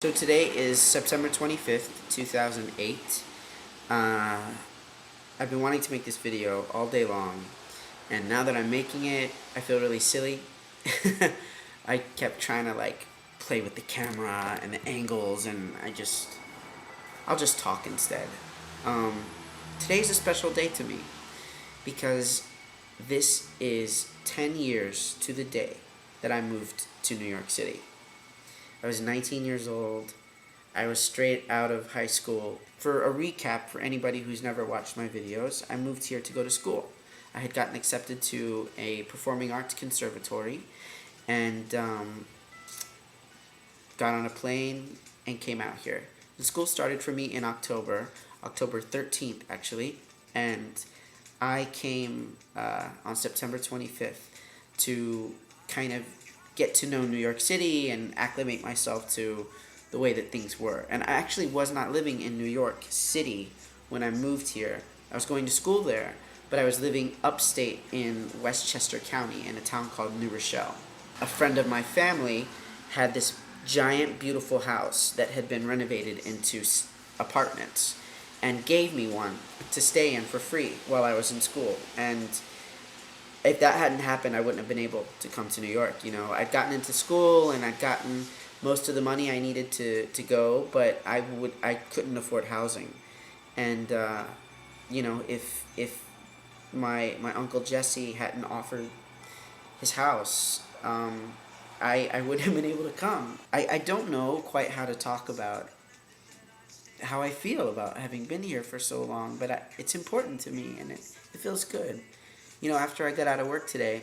So today is September 25th, 2008. Uh, I've been wanting to make this video all day long, and now that I'm making it, I feel really silly. I kept trying to play with the camera and the angles, and I'll just talk instead. Um, Today's a special day to me because this is 10 years to the day that I moved to New York City. I was 19 years old. I was straight out of high school. For a recap, for anybody who's never watched my videos, I moved here to go to school. I had gotten accepted to a performing arts conservatory and got on a plane and came out here. The school started for me in October 13th actually, and I came on September 25th to kind of get to know New York City and acclimate myself to the way that things were. And I actually was not living in New York City when I moved here. I was going to school there, but I was living upstate in Westchester County in a town called New Rochelle. A friend of my family had this giant, beautiful house that had been renovated into apartments and gave me one to stay in for free while I was in school. And if that hadn't happened, I wouldn't have been able to come to New York. You know, I'd gotten into school and I'd gotten most of the money I needed to go, but I couldn't afford housing. And if my uncle Jesse hadn't offered his house, I wouldn't have been able to come. I don't know quite how to talk about how I feel about having been here for so long, but it's important to me and it feels good. You know, after I got out of work today,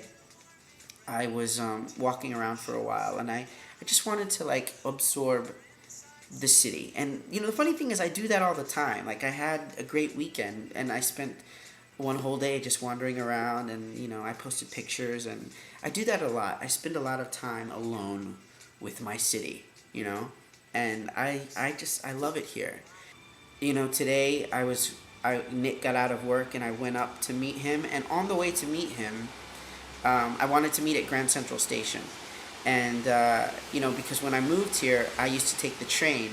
I was walking around for a while, and I just wanted to absorb the city. And you know, the funny thing is, I do that all the time. Like, I had a great weekend, and I spent one whole day just wandering around, and you know, I posted pictures, and I do that a lot. I spend a lot of time alone with my city, you know, and I love it here. You know, today Nick got out of work and I went up to meet him. And on the way to meet him, I wanted to meet at Grand Central Station. And, you know, because when I moved here, I used to take the train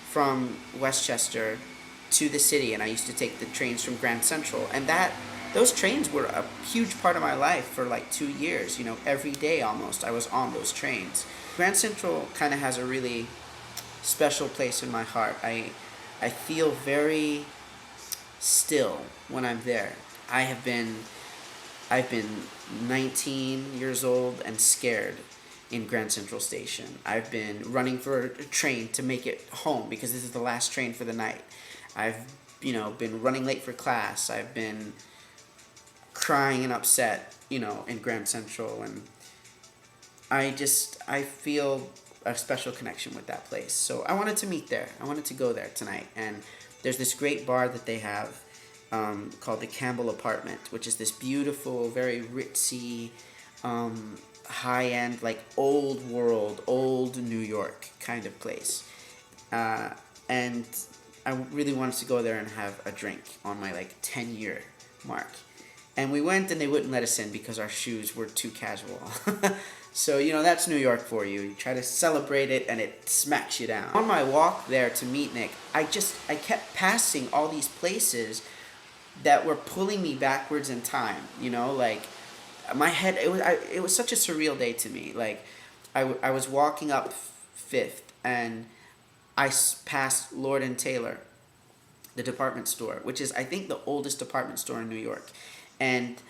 from Westchester to the city. And I used to take the trains from Grand Central. And those trains were a huge part of my life for like 2 years. You know, every day almost I was on those trains. Grand Central kind of has a really special place in my heart. I feel very still when I'm there. I've been 19 years old and scared in Grand Central Station. I've been running for a train to make it home because this is the last train for the night. I've, you know, been running late for class. I've been crying and upset, you know, in Grand Central, and I feel a special connection with that place. So I wanted to meet there. I wanted to go there tonight. And there's this great bar that they have called the Campbell Apartment, which is this beautiful, very ritzy, high-end, like old world, old New York kind of place. And I really wanted to go there and have a drink on my 10-year mark. And we went and they wouldn't let us in because our shoes were too casual. So, you know, that's New York for you. You try to celebrate it and it smacks you down. On my walk there to meet Nick, I kept passing all these places that were pulling me backwards in time. You know, like my head, it was such a surreal day to me. Like, I was walking up Fifth and I passed Lord and Taylor, the department store, which is, I think, the oldest department store in New York. And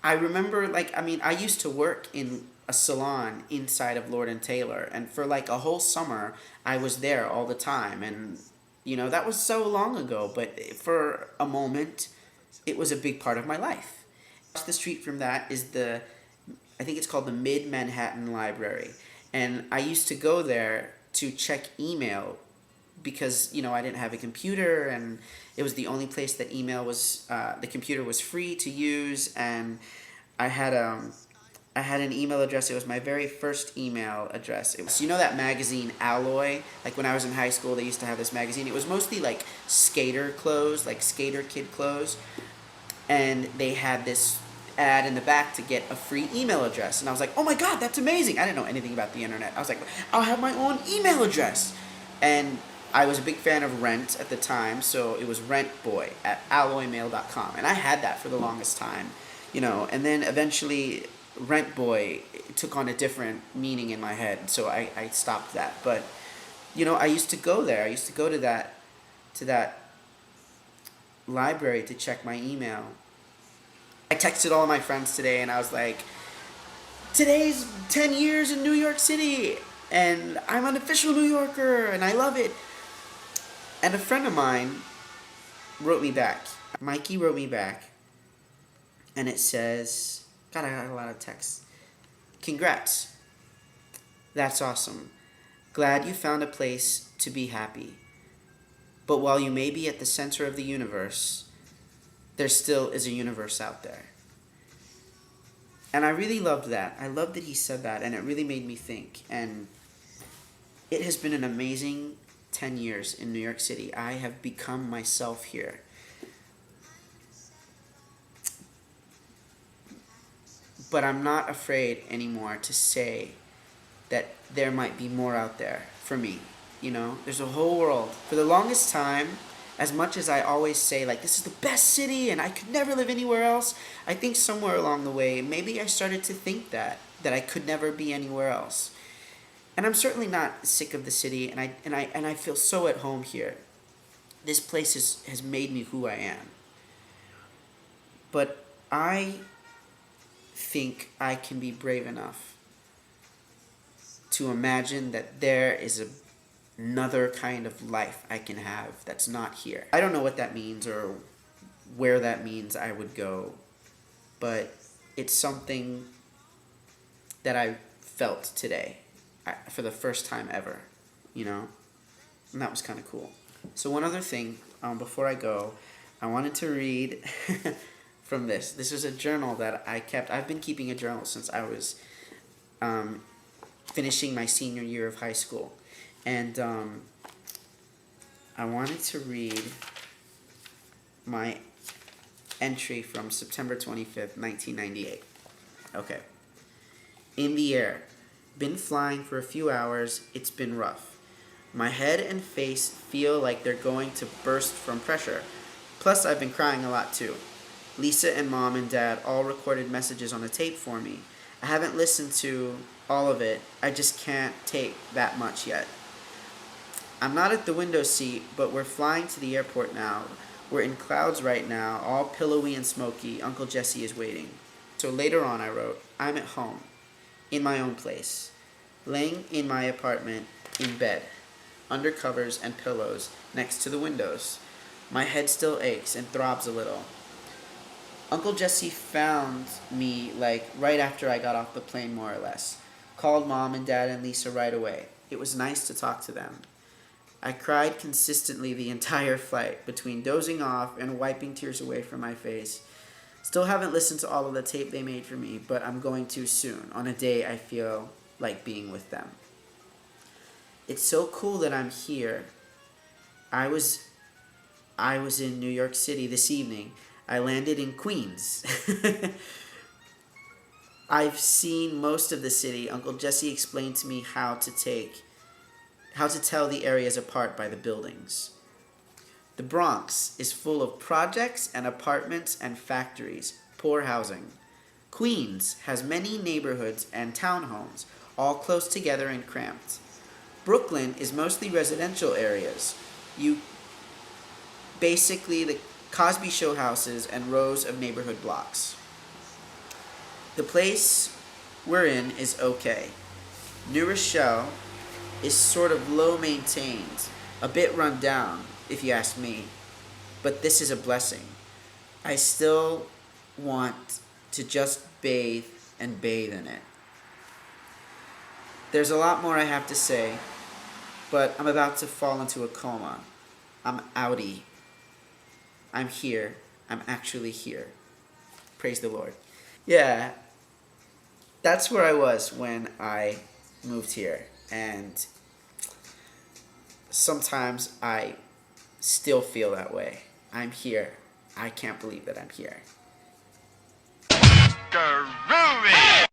I remember, I used to work in a salon inside of Lord and Taylor, and for a whole summer, I was there all the time, and, you know, that was so long ago, but for a moment, it was a big part of my life. Across the street from that is I think it's called the Mid-Manhattan Library, and I used to go there to check email because, you know, I didn't have a computer, and it was the only place that the computer was free to use, and I had an email address. It was my very first email address. It was, you know, that magazine Alloy? Like, when I was in high school, they used to have this magazine. It was mostly skater clothes, skater kid clothes, and they had this ad in the back to get a free email address, and I was like, oh my god, that's amazing. I didn't know anything about the internet. I was like, I'll have my own email address. And I was a big fan of Rent at the time, so it was Rent Boy at alloymail.com. And I had that for the longest time, and then eventually Rent Boy took on a different meaning in my head, so I stopped that. But, I used to go there. I used to go to that library to check my email. I texted all of my friends today and I was like, today's 10 years in New York City and I'm an official New Yorker and I love it. And a friend of mine wrote me back. Mikey wrote me back and it says, God, I got a lot of texts. Congrats. That's awesome. Glad you found a place to be happy. But while you may be at the center of the universe, there still is a universe out there. And I really loved that. I loved that he said that, and it really made me think. And it has been an amazing 10 years in New York City. I have become myself here. But I'm not afraid anymore to say that there might be more out there for me. There's a whole world. For the longest time, as much as I always say, like, this is the best city and I could never live anywhere else, I think somewhere along the way, maybe I started to think that I could never be anywhere else. And I'm certainly not sick of the city, and I feel so at home here. This place has made me who I am. But I think I can be brave enough to imagine that there is another kind of life I can have that's not here. I don't know what that means or where that means I would go, but it's something that I felt today for the first time ever, and that was kind of cool. So one other thing, before I go, I wanted to read from this. This is a journal that I kept. I've been keeping a journal since I was finishing my senior year of high school. And I wanted to read my entry from September 25th, 1998. Okay. In the air. Been flying for a few hours. It's been rough. My head and face feel like they're going to burst from pressure. Plus, I've been crying a lot too. Lisa and Mom and Dad all recorded messages on a tape for me. I haven't listened to all of it. I just can't take that much yet. I'm not at the window seat, but we're flying to the airport now. We're in clouds right now, all pillowy and smoky. Uncle Jesse is waiting. So later on I wrote, I'm at home, in my own place, laying in my apartment, in bed, under covers and pillows, next to the windows. My head still aches and throbs a little. Uncle Jesse found me, right after I got off the plane, more or less. Called Mom and Dad and Lisa right away. It was nice to talk to them. I cried consistently the entire flight, between dozing off and wiping tears away from my face. Still haven't listened to all of the tape they made for me, but I'm going to soon, on a day I feel like being with them. It's so cool that I'm here. I was in New York City this evening. I landed in Queens. I've seen most of the city. Uncle Jesse explained to me how to tell the areas apart by the buildings. The Bronx is full of projects and apartments and factories, poor housing. Queens has many neighborhoods and townhomes, all close together and cramped. Brooklyn is mostly residential areas. Basically the Cosby Show houses and rows of neighborhood blocks. The place we're in is okay. New Rochelle is sort of low maintained, a bit run down, if you ask me. But this is a blessing. I still want to just bathe in it. There's a lot more I have to say, but I'm about to fall into a coma. I'm outie. I'm here. I'm actually here. Praise the Lord. Yeah, that's where I was when I moved here. And sometimes I still feel that way. I'm here. I can't believe that I'm here. Groovy!